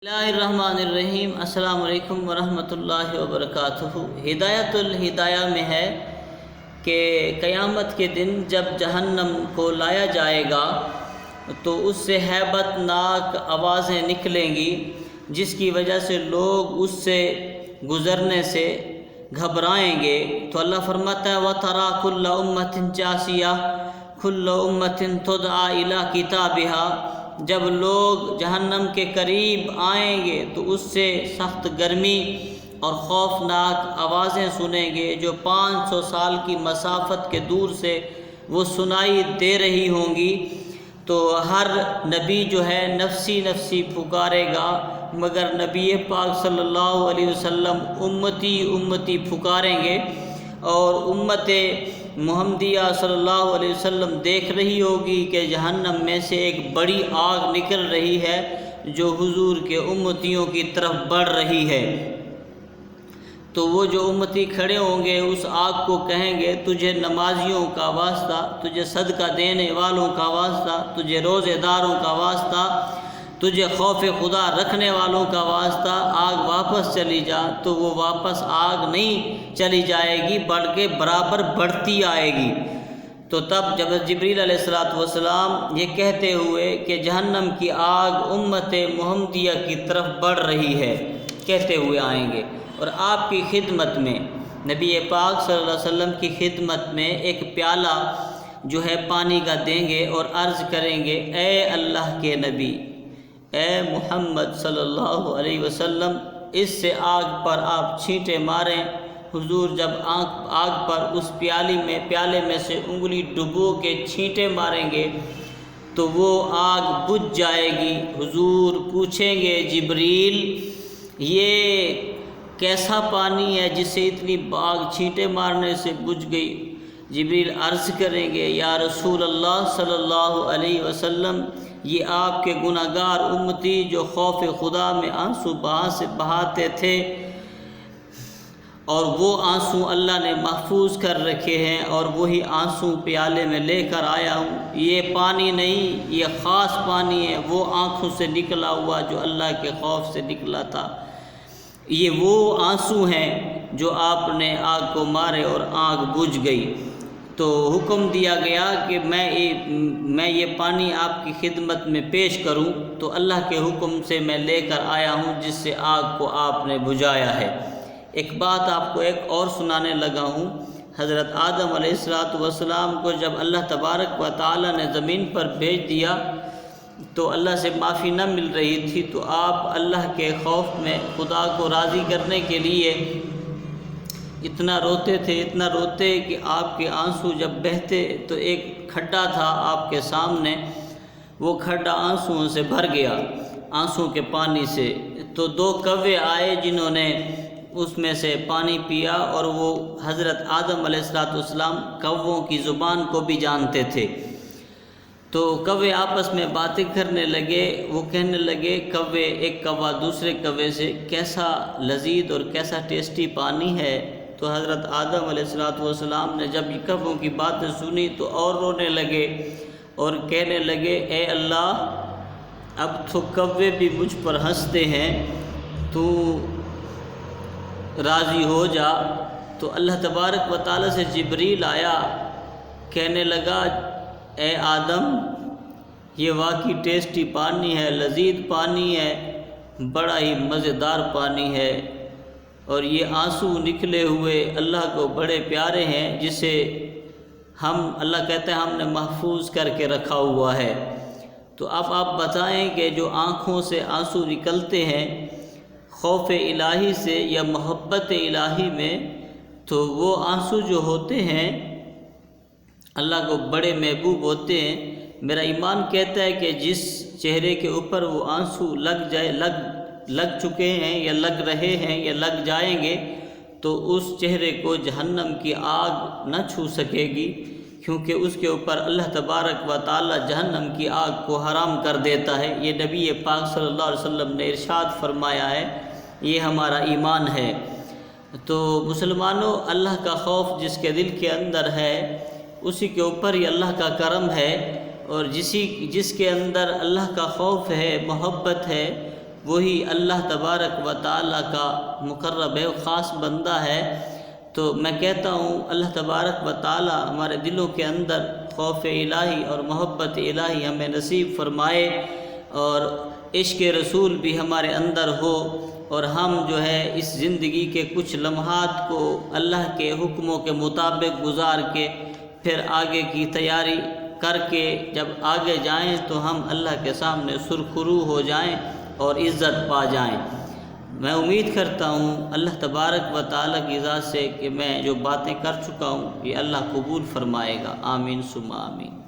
بسم اللہ الرحمن الرحیم۔ السلام علیکم ورحمۃ اللہ وبرکاتہ۔ ہدایت الہدایہ میں ہے کہ قیامت کے دن جب جہنم کو لایا جائے گا تو اس سے ہیبت ناک آوازیں نکلیں گی، جس کی وجہ سے لوگ اس سے گزرنے سے گھبرائیں گے۔ تو اللہ فرماتا ہے وَتَرَىٰ كُلَّ أُمَّةٍ جَاثِيَةً كُلُّ أُمَّةٍ تُدْعَىٰ إِلَىٰ كِتَابِهَا۔ جب لوگ جہنم کے قریب آئیں گے تو اس سے سخت گرمی اور خوفناک آوازیں سنیں گے جو 500 سال کی مسافت کے دور سے وہ سنائی دے رہی ہوں گی۔ تو ہر نبی جو ہے نفسی نفسی پکارے گا، مگر نبی پاک صلی اللہ علیہ وسلم امتی امتی پکاریں گے، اور امت محمدیہ صلی اللہ علیہ وسلم دیکھ رہی ہوگی کہ جہنم میں سے ایک بڑی آگ نکل رہی ہے جو حضور کے امتیوں کی طرف بڑھ رہی ہے۔ تو وہ جو امتی کھڑے ہوں گے اس آگ کو کہیں گے تجھے نمازیوں کا واسطہ، تجھے صدقہ دینے والوں کا واسطہ، تجھے روزے داروں کا واسطہ، تجھے خوف خدا رکھنے والوں کا واسطہ، آگ واپس چلی جا۔ تو وہ واپس آگ نہیں چلی جائے گی بلکہ برابر بڑھتی آئے گی۔ تو تب جب جبریل علیہ السلام یہ کہتے ہوئے کہ جہنم کی آگ امت محمدیہ کی طرف بڑھ رہی ہے کہتے ہوئے آئیں گے، اور آپ کی خدمت میں، نبی پاک صلی اللہ علیہ وسلم کی خدمت میں ایک پیالہ جو ہے پانی کا دیں گے اور عرض کریں گے اے اللہ کے نبی، اے محمد صلی اللہ علیہ وسلم، اس سے آگ پر آپ چھینٹے ماریں۔ حضور جب آگ پر اس پیالے میں سے انگلی ڈبو کے چھینٹے ماریں گے تو وہ آگ بجھ جائے گی۔ حضور پوچھیں گے جبریل یہ کیسا پانی ہے جسے اتنی آگ چھینٹے مارنے سے بجھ گئی؟ جبریل عرض کریں گے یا رسول اللہ صلی اللہ علیہ وسلم، یہ آپ کے گناہگار امتی جو خوف خدا میں آنسو بہاتے تھے، اور وہ آنسو اللہ نے محفوظ کر رکھے ہیں، اور وہی آنسو پیالے میں لے کر آیا ہوں۔ یہ پانی نہیں، یہ خاص پانی ہے، وہ آنکھوں سے نکلا ہوا جو اللہ کے خوف سے نکلا تھا۔ یہ وہ آنسو ہیں جو آپ نے آگ کو مارے اور آگ بجھ گئی۔ تو حکم دیا گیا کہ میں یہ پانی آپ کی خدمت میں پیش کروں، تو اللہ کے حکم سے میں لے کر آیا ہوں جس سے آگ کو آپ نے بجھایا ہے۔ ایک بات آپ کو ایک اور سنانے لگا ہوں۔ حضرت آدم علیہ السلام کو جب اللہ تبارک و تعالی نے زمین پر بھیج دیا تو اللہ سے معافی نہ مل رہی تھی، تو آپ اللہ کے خوف میں خدا کو راضی کرنے کے لیے اتنا روتے کہ آپ کے آنسو جب بہتے تو ایک کھڈا تھا آپ کے سامنے، وہ کھڈا آنسوؤں سے بھر گیا، آنسو کے پانی سے۔ تو 2 کوے آئے جنہوں نے اس میں سے پانی پیا، اور وہ حضرت آدم علیہ السلام کووں کی زبان کو بھی جانتے تھے۔ تو کوے آپس میں باتیں کرنے لگے، وہ کہنے لگے ایک کوا دوسرے کوے سے کیسا لذیذ اور کیسا ٹیسٹی پانی ہے۔ تو حضرت آدم علیہ السلام نے جب یہ کووں کی باتیں سنی تو اور رونے لگے اور کہنے لگے اے اللہ، اب تو کوے بھی مجھ پر ہنستے ہیں، تو راضی ہو جا۔ تو اللہ تبارک و تعالی سے جبریل آیا، کہنے لگا اے آدم، یہ واقعی ٹیسٹی پانی ہے، لذیذ پانی ہے، بڑا ہی مزیدار پانی ہے، اور یہ آنسو نکلے ہوئے اللہ کو بڑے پیارے ہیں، جسے اللہ کہتا ہے ہم نے محفوظ کر کے رکھا ہوا ہے۔ تو اب آپ بتائیں کہ جو آنکھوں سے آنسو نکلتے ہیں خوف الہی سے یا محبت الہی میں، تو وہ آنسو جو ہوتے ہیں اللہ کو بڑے محبوب ہوتے ہیں۔ میرا ایمان کہتا ہے کہ جس چہرے کے اوپر وہ آنسو لگ چکے ہیں یا لگ رہے ہیں یا لگ جائیں گے، تو اس چہرے کو جہنم کی آگ نہ چھو سکے گی، کیونکہ اس کے اوپر اللہ تبارک و تعالی جہنم کی آگ کو حرام کر دیتا ہے۔ یہ نبی پاک صلی اللہ علیہ وسلم نے ارشاد فرمایا ہے، یہ ہمارا ایمان ہے۔ تو مسلمانوں، اللہ کا خوف جس کے دل کے اندر ہے اسی کے اوپر ہی اللہ کا کرم ہے، اور جس کے اندر اللہ کا خوف ہے، محبت ہے، وہی اللہ تبارک و تعالیٰ کا مقرب ہے، خاص بندہ ہے۔ تو میں کہتا ہوں اللہ تبارک و تعالیٰ ہمارے دلوں کے اندر خوف الہی اور محبت الہی ہمیں نصیب فرمائے، اور عشق رسول بھی ہمارے اندر ہو، اور ہم جو ہے اس زندگی کے کچھ لمحات کو اللہ کے حکموں کے مطابق گزار کے پھر آگے کی تیاری کر کے جب آگے جائیں تو ہم اللہ کے سامنے سرخرو ہو جائیں اور عزت پا جائیں۔ میں امید کرتا ہوں اللہ تبارک و تعالیٰ کی ذات سے کہ میں جو باتیں کر چکا ہوں یہ اللہ قبول فرمائے گا، آمین ثم آمین۔